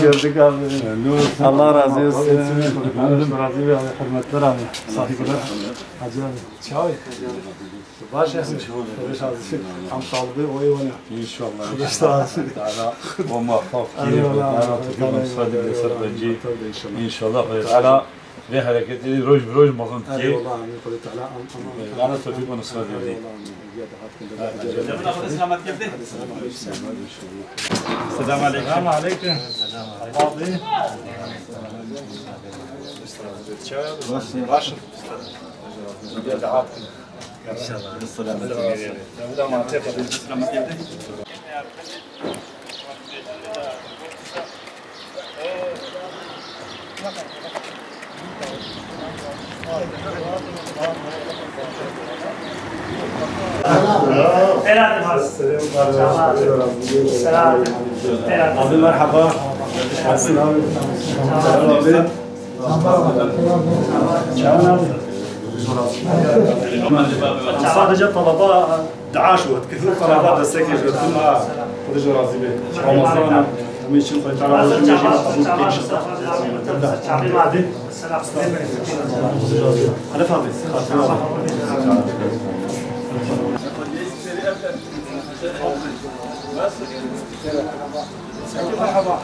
Gördük abi. Allah razı olsun. Hürmetler abi. Saygılar. Hacı abi. Çay. Başa. Am sağlığı o yuvana. İnşallah. O muvaffak İnşallah. Teala ve hareketleri roj mazın ki bana tevfik ve nusret verdi. Selamun aleyküm. Selamun aleyküm. Abi. Başım. İnşallah. Selamet geldi. Abi merhaba. Nasılsın abi? Sadece talaba daaş var. Kızıl talaba destek ediyor. Ama Hoca razı be. Ramazan için faydalı olacak. Alef abi. Merhaba.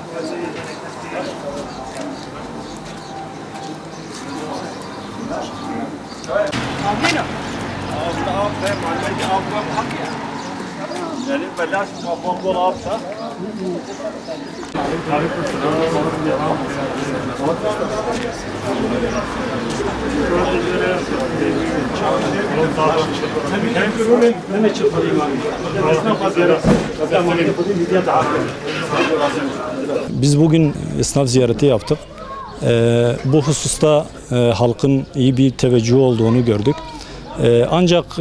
Yani belaş muvaffak bol absa. Biz bugün esnaf ziyareti yaptık. Bu hususta halkın iyi bir teveccühü olduğunu gördük. Ancak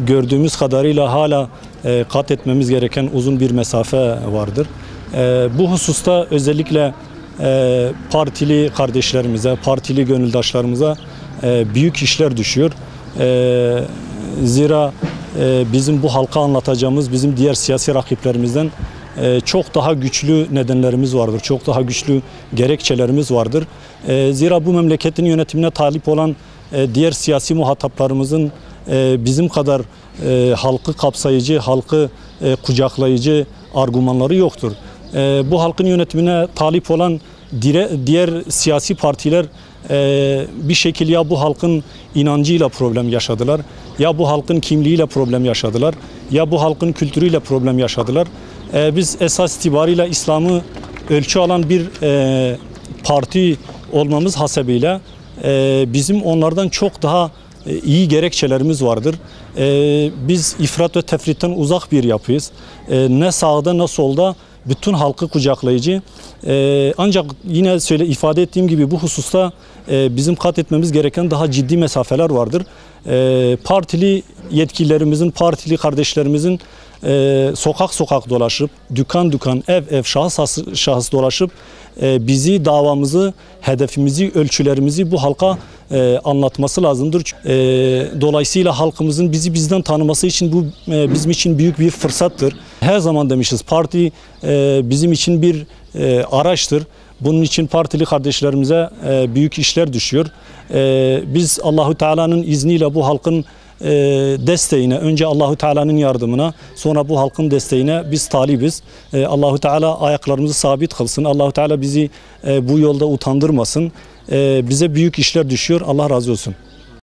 gördüğümüz kadarıyla hala kat etmemiz gereken uzun bir mesafe vardır. Bu hususta özellikle partili kardeşlerimize, partili gönüldaşlarımıza büyük işler düşüyor. Zira bizim bu halka anlatacağımız bizim diğer siyasi rakiplerimizden çok daha güçlü nedenlerimiz vardır. Çok daha güçlü gerekçelerimiz vardır. Zira bu memleketin yönetimine talip olan diğer siyasi muhataplarımızın bizim kadar halkı kapsayıcı, halkı kucaklayıcı argümanları yoktur. Bu halkın yönetimine talip olan diğer siyasi partiler bir şekilde ya bu halkın inancıyla problem yaşadılar, ya bu halkın kimliğiyle problem yaşadılar, ya bu halkın kültürüyle problem yaşadılar. Biz esas itibariyle İslam'ı ölçü alan bir parti olmamız hasebiyle bizim onlardan çok daha iyi gerekçelerimiz vardır. Biz ifrat ve tefritten uzak bir yapıyız. Ne sağda ne solda bütün halkı kucaklayıcı. Ancak yine ifade ettiğim gibi bu hususta bizim kat etmemiz gereken daha ciddi mesafeler vardır. Partili yetkililerimizin, partili kardeşlerimizin sokak sokak dolaşıp, dükkan dükkan, ev ev, şahıs dolaşıp bizi, davamızı, hedefimizi, ölçülerimizi bu halka anlatması lazımdır. Dolayısıyla halkımızın bizi bizden tanıması için bu bizim için büyük bir fırsattır. Her zaman demişiz, parti bizim için bir araçtır. Bunun için partili kardeşlerimize büyük işler düşüyor. Biz Allahu Teala'nın izniyle bu halkın desteğine, önce Allahu Teala'nın yardımına, sonra bu halkın desteğine biz talibiz. Allahu Teala ayaklarımızı sabit kılsın. Allahu Teala bizi bu yolda utandırmasın. Bize büyük işler düşüyor. Allah razı olsun.